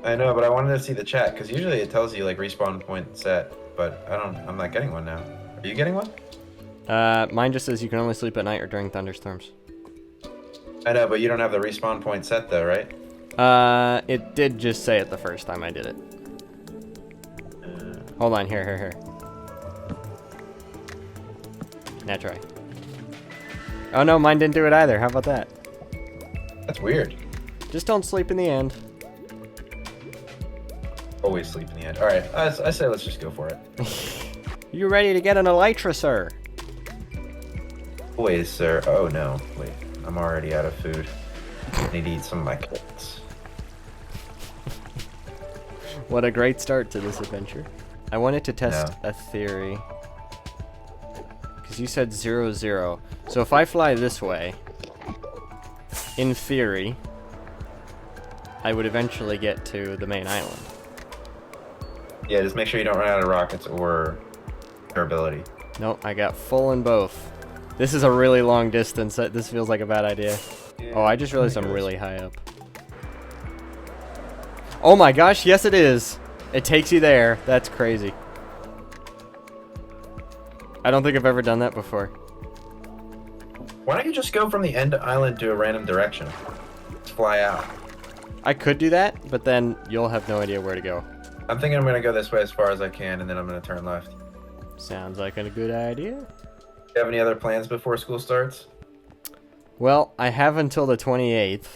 I know, but I wanted to see the chat because usually it tells you like respawn point set, but I'm not getting one now. Are you getting one? Mine just says you can only sleep at night or during thunderstorms. I know, but you don't have the respawn point set though, right? It did just say it the first time I did it. Hold on, here. Now try. Oh no, mine didn't do it either. How about that? That's weird. Just don't sleep in the end. Always sleep in the end. All right, I say let's just go for it. You ready to get an elytra, sir? Always, sir. Oh no, wait, I'm already out of food. I need to eat some of my carrots. What a great start to this adventure. I wanted to test a theory. Because you said 0, 0. So if I fly this way, in theory, I would eventually get to the main island. Yeah, just make sure you don't run out of rockets or durability. Nope, I got full in both. This is a really long distance. This feels like a bad idea. Yeah, Oh, I just realized I'm really high up. Oh my gosh, yes it is. It takes you there. That's crazy. I don't think I've ever done that before. Why don't you just go from the end island to a random direction? Just fly out. I could do that, but then you'll have no idea where to go. I'm thinking I'm gonna go this way as far as I can, and then I'm gonna turn left. Sounds like a good idea. Do you have any other plans before school starts? Well, I have until the 28th,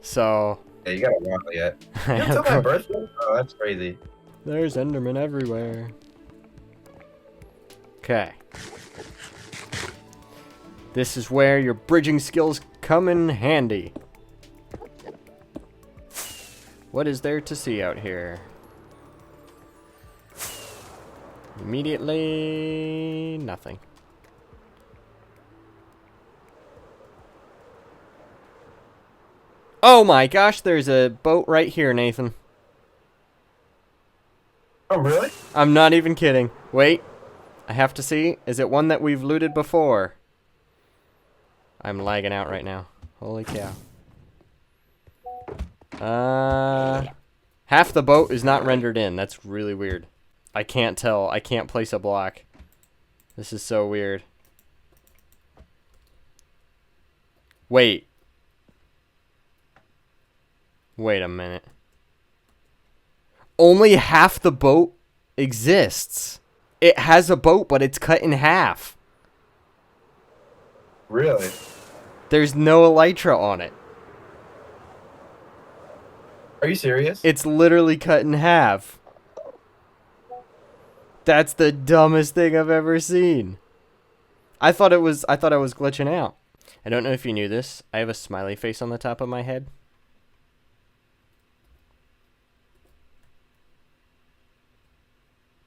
so... Yeah, you gotta walk yet. I You don't have tell my birthday? Oh, that's crazy. There's Enderman everywhere. Okay. This is where your bridging skills come in handy. What is there to see out here? Immediately, nothing. Oh my gosh, there's a boat right here, Nathan. Oh, really? I'm not even kidding. Wait, I have to see. Is it one that we've looted before? I'm lagging out right now. Holy cow. Half the boat is not rendered in. That's really weird. I can't tell. I can't place a block. This is so weird. Wait. Wait a minute. Only half the boat exists. It has a boat, but it's cut in half. Really? There's no elytra on it. Are you serious? It's literally cut in half. That's the dumbest thing I've ever seen. I thought I was glitching out. I don't know if you knew this. I have a smiley face on the top of my head.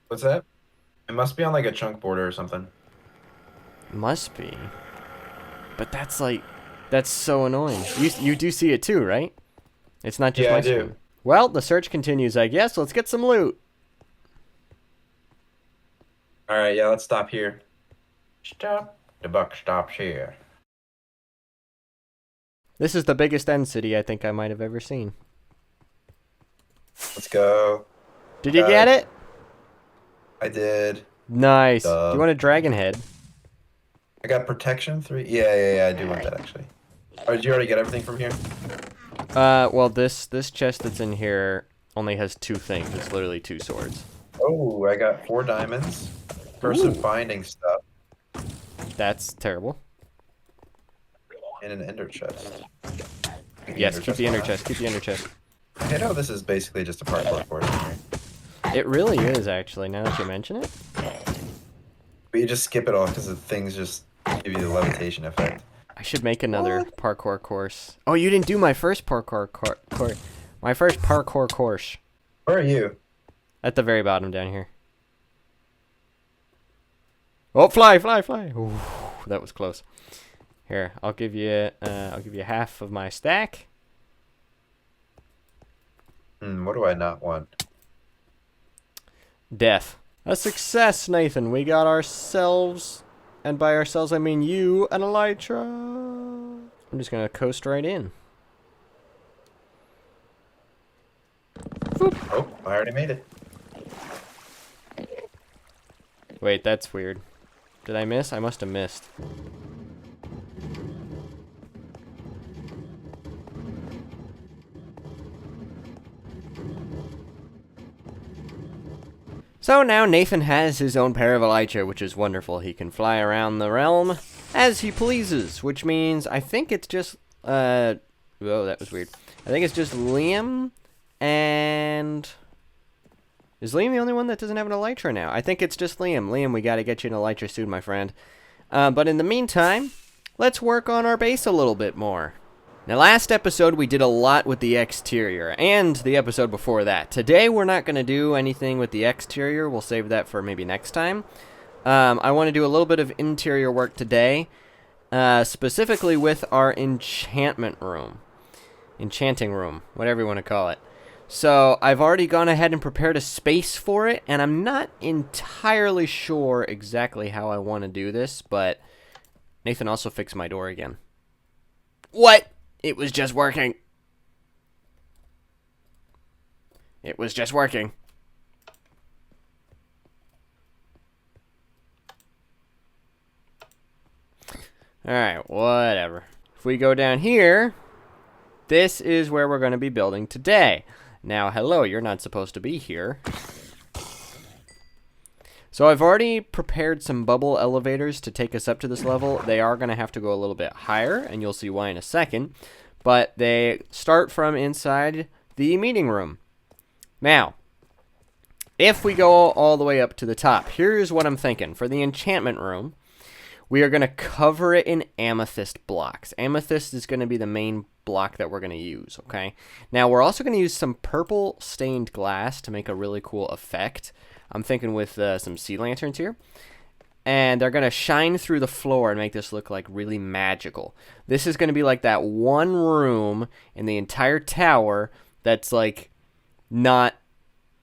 What's that? It must be on like a chunk border or something. Must be. But that's so annoying. You do see it too, right? It's not just Yeah, my I do. screen. Well, the search continues, I guess. Let's get some loot. All right, yeah, let's stop here. Stop. The buck stops here. This is the biggest end city I think I might have ever seen. Let's go. Did you get it? I did. Nice. Do you want a dragon head? I got protection 3. Yeah, I do want that actually. Oh, did you already get everything from here? Well, this chest that's in here only has 2 things. It's literally 2 swords. Oh, I got 4 diamonds. Person finding stuff. That's terrible. In an ender chest. Yes, keep the ender chest. Keep the ender chest. I know this is basically just a parkour course in here. It really is, actually, now that you mention it. But you just skip it all because the things just give you the levitation effect. I should make another parkour course. Oh, you didn't do my first parkour course. My first parkour course. Where are you? At the very bottom down here. Oh, fly! Ooh, that was close. Here, I'll give you half of my stack. What do I not want? Death. A success, Nathan. We got ourselves, and by ourselves I mean you, an elytra. I'm just gonna coast right in. Oh, I already made it. Wait, that's weird. Did I miss? I must have missed. So now Nathan has his own pair of elytra, which is wonderful. He can fly around the realm as he pleases, which means I think it's just, whoa, that was weird. I think it's just Liam and... Is Liam the only one that doesn't have an elytra now? I think it's just Liam. Liam, we gotta get you an elytra soon, my friend. But in the meantime, let's work on our base a little bit more. Now, last episode, we did a lot with the exterior, and the episode before that. Today, we're not going to do anything with the exterior. We'll save that for maybe next time. I want to do a little bit of interior work today, specifically with our enchantment room. Enchanting room, whatever you want to call it. So, I've already gone ahead and prepared a space for it, and I'm not entirely sure exactly how I want to do this, but Nathan also fixed my door again. What? It was just working. It was just working. Alright, whatever. If we go down here, this is where we're going to be building today. Now, hello, you're not supposed to be here. So I've already prepared some bubble elevators to take us up to this level. They are going to have to go a little bit higher, and you'll see why in a second. But they start from inside the meeting room. Now, if we go all the way up to the top, here's what I'm thinking. For the enchantment room, we are going to cover it in amethyst blocks. Amethyst is going to be the main block that we're going to use, okay? Now, we're also going to use some purple stained glass to make a really cool effect. I'm thinking with some sea lanterns here. And they're going to shine through the floor and make this look like really magical. This is going to be like that one room in the entire tower that's like not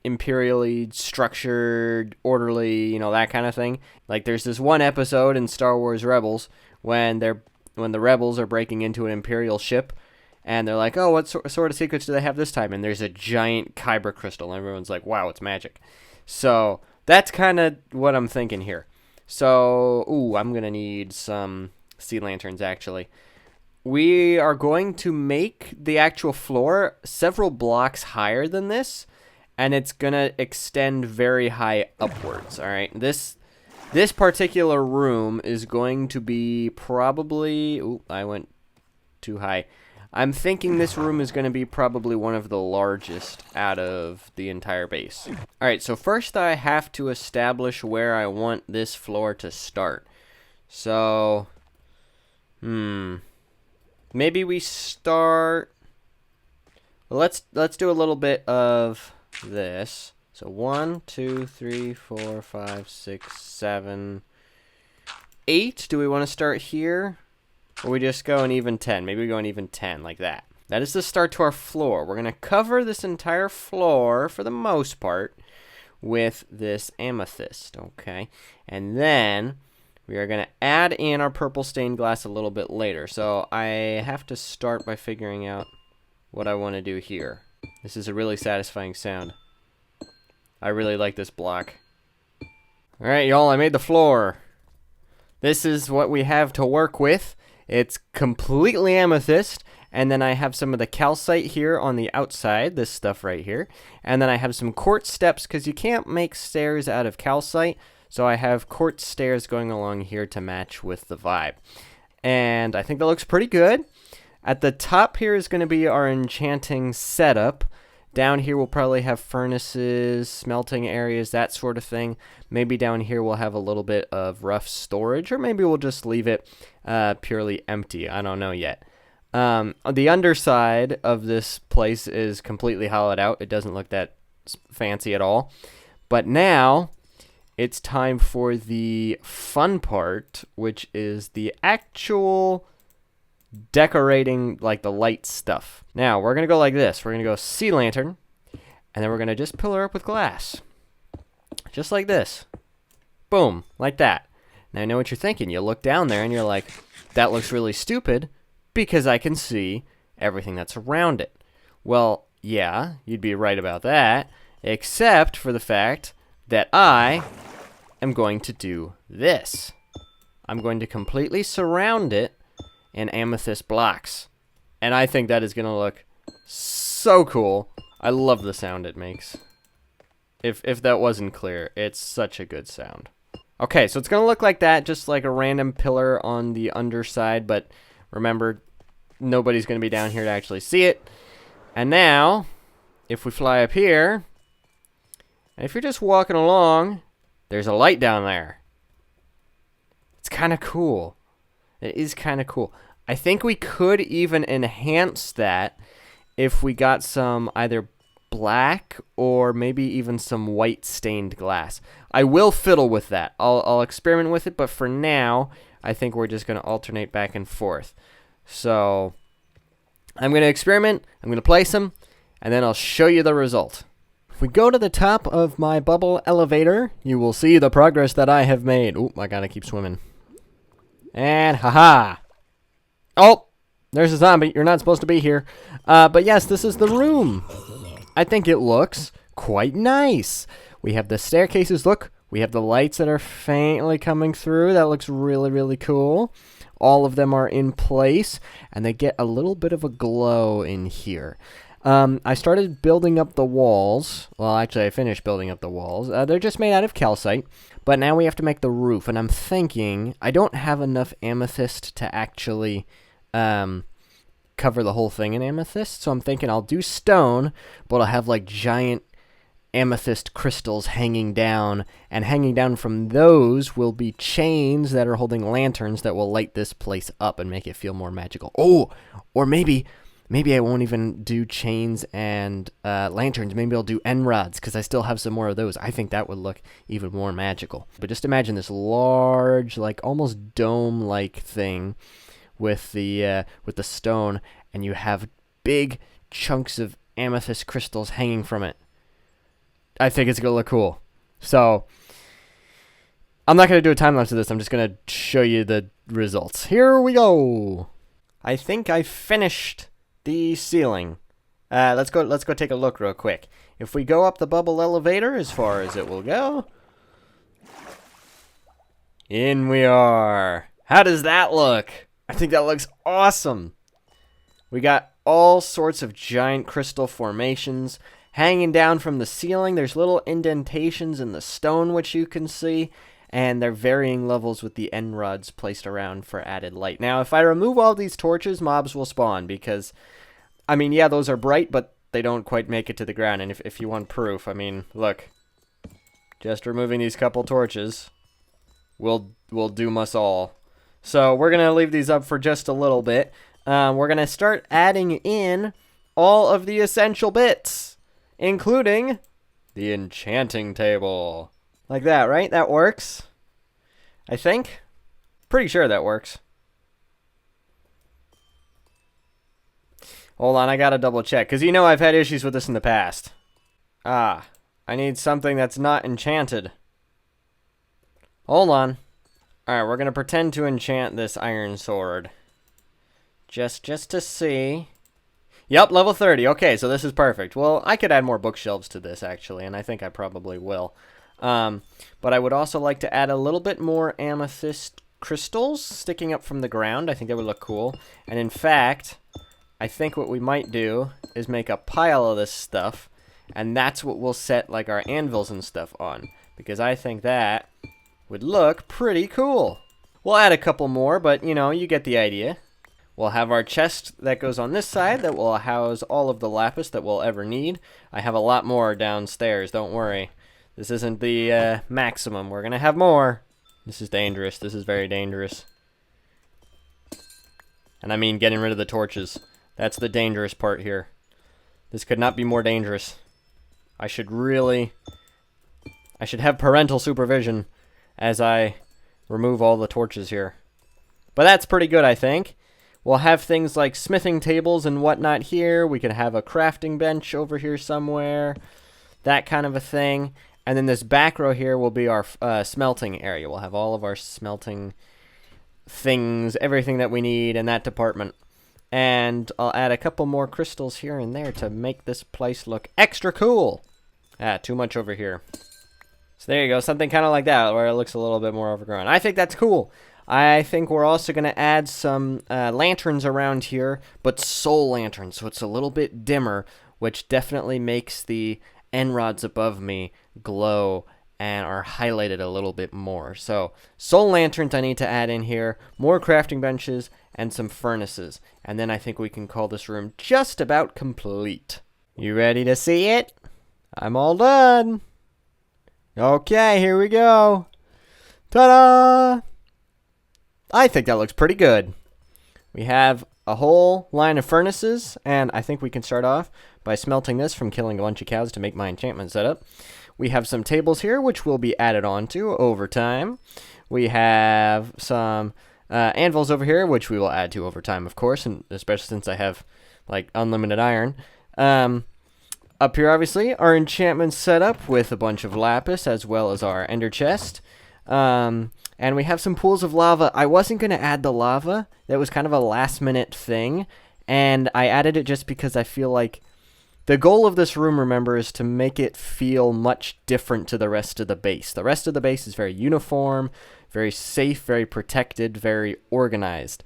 imperially structured, orderly, you know, that kind of thing. Like there's this one episode in Star Wars Rebels when the rebels are breaking into an imperial ship and they're like, oh, what sort of secrets do they have this time? And there's a giant kyber crystal and everyone's like, wow, it's magic. So that's kind of what I'm thinking here. So, I'm going to need some sea lanterns, actually. We are going to make the actual floor several blocks higher than this, and it's going to extend very high upwards, all right? This particular room is going to be probably... I went too high. I'm thinking this room is going to be probably one of the largest out of the entire base. Alright, so first I have to establish where I want this floor to start. So, maybe we start... Well, let's do a little bit of this. So 1, 2, 3, 4, 5, 6, 7, 8. Do we want to start here? Or we just go an even 10. Maybe we go an even 10, like that. That is the start to our floor. We're going to cover this entire floor, for the most part, with this amethyst, okay? And then we are going to add in our purple stained glass a little bit later. So I have to start by figuring out what I want to do here. This is a really satisfying sound. I really like this block. Alright, y'all, I made the floor. This is what we have to work with. It's completely amethyst, and then I have some of the calcite here on the outside, this stuff right here, and then I have some quartz steps, because you can't make stairs out of calcite, so I have quartz stairs going along here to match with the vibe. And I think that looks pretty good. At the top here is going to be our enchanting setup. Down here we'll probably have furnaces, smelting areas, that sort of thing. Maybe down here we'll have a little bit of rough storage, or maybe we'll just leave it purely empty. I don't know yet. The underside of this place is completely hollowed out. It doesn't look that fancy at all. But now it's time for the fun part, which is the actual decorating, like the light stuff. Now we're gonna go like this. We're gonna go sea lantern, and then we're gonna just pillar up with glass, just like this. Boom, like that. Now I know what you're thinking. You look down there and you're like, that looks really stupid because I can see everything that's around it. Well, yeah, you'd be right about that. Except for the fact that I am going to do this. I'm going to completely surround it in amethyst blocks. And I think that is going to look so cool. I love the sound it makes. If that wasn't clear, it's such a good sound. Okay, so it's going to look like that, just like a random pillar on the underside, but remember, nobody's going to be down here to actually see it. And now, if we fly up here, and if you're just walking along, there's a light down there. It's kind of cool. It is kind of cool. I think we could even enhance that if we got some either black or maybe even some white stained glass. I will fiddle with that. I'll experiment with it, but for now, I think we're just going to alternate back and forth. So I'm going to experiment, I'm going to place them, and then I'll show you the result. If we go to the top of my bubble elevator, you will see the progress that I have made. Oop, I gotta keep swimming. And haha. Oh, there's a zombie. You're not supposed to be here. But yes, this is the room. I think it looks quite nice. We have the staircases. Look, we have the lights that are faintly coming through. That looks really, really cool. All of them are in place, and they get a little bit of a glow in here. I started building up the walls. Well, actually, I finished building up the walls. They're just made out of calcite, but now we have to make the roof, and I'm thinking I don't have enough amethyst to actually cover the whole thing in amethyst, so I'm thinking I'll do stone, but I'll have like giant amethyst crystals hanging down, and hanging down from those will be chains that are holding lanterns that will light this place up and make it feel more magical. Oh, or maybe I won't even do chains and lanterns. Maybe I'll do end rods, because I still have some more of those. I think that would look even more magical. But just imagine this large, like almost dome-like thing with the stone, and you have big chunks of amethyst crystals hanging from it. I think it's gonna look cool. So I'm not gonna do a time lapse of this. I'm just gonna show you the results. Here we go. I think I finished the ceiling. Let's go take a look real quick. If we go up the bubble elevator as far as it will go, in we are. How does that look? I think that looks awesome. We got all sorts of giant crystal formations hanging down from the ceiling. There's little indentations in the stone, which you can see, and they're varying levels with the end rods placed around for added light. Now, if I remove all these torches, mobs will spawn, because, I mean, yeah, those are bright, but they don't quite make it to the ground. And if you want proof, I mean, look, just removing these couple torches will doom us all. So we're going to leave these up for just a little bit. We're going to start adding in all of the essential bits, including the enchanting table. Like that, right? That works, I think. Pretty sure that works. Hold on, I gotta double check, because you know I've had issues with this in the past. I need something that's not enchanted. Hold on. Alright, we're gonna pretend to enchant this iron sword. Just to see. Yep, level 30. Okay, so this is perfect. Well, I could add more bookshelves to this, actually, and I think I probably will. But I would also like to add a little bit more amethyst crystals sticking up from the ground. I think that would look cool. And in fact, I think what we might do is make a pile of this stuff, and that's what we'll set like our anvils and stuff on, because I think that would look pretty cool. We'll add a couple more, but you know, you get the idea. We'll have our chest that goes on this side that will house all of the lapis that we'll ever need. I have a lot more downstairs, don't worry. This isn't the maximum. We're gonna have more. This is dangerous. This is very dangerous. And I mean getting rid of the torches. That's the dangerous part here. This could not be more dangerous. I should have parental supervision as I remove all the torches here. But that's pretty good, I think. We'll have things like smithing tables and whatnot here. We could have a crafting bench over here somewhere. That kind of a thing. And then this back row here will be our smelting area. We'll have all of our smelting things, everything that we need in that department. And I'll add a couple more crystals here and there to make this place look extra cool. Ah, too much over here. So there you go, something kind of like that, where it looks a little bit more overgrown. I think that's cool. I think we're also going to add some lanterns around here, but soul lanterns, so it's a little bit dimmer, which definitely makes the end rods above me glow and are highlighted a little bit more. So soul lanterns I need to add in here, more crafting benches, and some furnaces. And then I think we can call this room just about complete. You ready to see it? I'm all done. Okay, here we go. Ta-da! I think that looks pretty good. We have a whole line of furnaces, and I think we can start off by smelting this from killing a bunch of cows to make my enchantment setup. We have some tables here, which will be added onto over time. We have some anvils over here, which we will add to over time, of course, and especially since I have, like, unlimited iron. Up here, obviously, our enchantment setup with a bunch of lapis, as well as our ender chest. And we have some pools of lava. I wasn't going to add the lava. That was kind of a last-minute thing, and I added it just because I feel like the goal of this room, remember, is to make it feel much different to the rest of the base. The rest of the base is very uniform, very safe, very protected, very organized.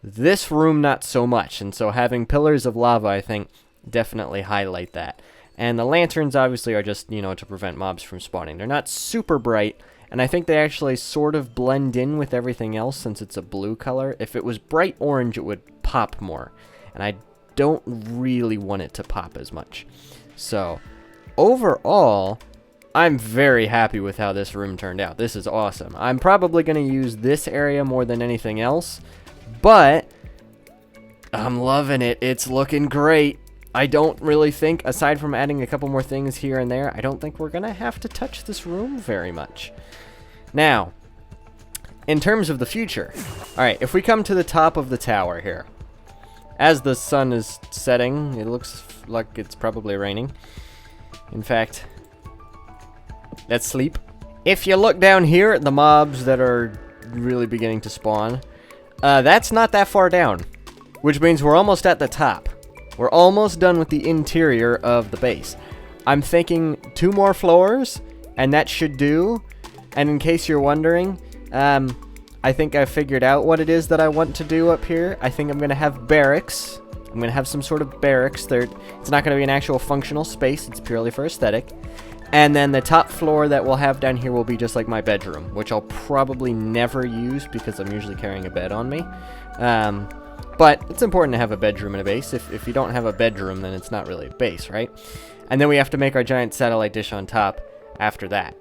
This room, not so much, and so having pillars of lava, I think, definitely highlight that. And the lanterns, obviously, are just, to prevent mobs from spawning. They're not super bright, and I think they actually sort of blend in with everything else since it's a blue color. If it was bright orange, it would pop more, and I don't really want it to pop as much. So overall, I'm very happy with how this room turned out. This is awesome. I'm probably going to use this area more than anything else, but I'm loving it. It's looking great. I don't really think, aside from adding a couple more things here and there, I don't think we're going to have to touch this room very much. Now, in terms of the future, alright, if we come to the top of the tower here, as the sun is setting, it looks like it's probably raining. In fact, let's sleep. If you look down here at the mobs that are really beginning to spawn, that's not that far down, which means we're almost at the top. We're almost done with the interior of the base. I'm thinking 2 more floors, and that should do. And in case you're wondering, I think I figured out what it is that I want to do up here. I think I'm going to have barracks. I'm going to have some sort of barracks. It's not going to be an actual functional space. It's purely for aesthetic. And then the top floor that we'll have down here will be just like my bedroom, which I'll probably never use because I'm usually carrying a bed on me. But it's important to have a bedroom in a base. If you don't have a bedroom, then it's not really a base, right? And then we have to make our giant satellite dish on top after that.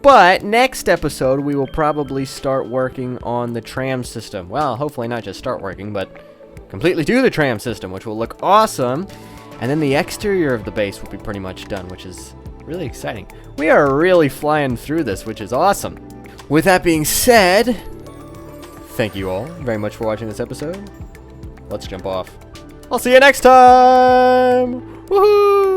But next episode, we will probably start working on the tram system. Well, hopefully not just start working, but completely do the tram system, which will look awesome. And then the exterior of the base will be pretty much done, which is really exciting. We are really flying through this, which is awesome. With that being said, thank you all very much for watching this episode. Let's jump off. I'll see you next time! Woohoo!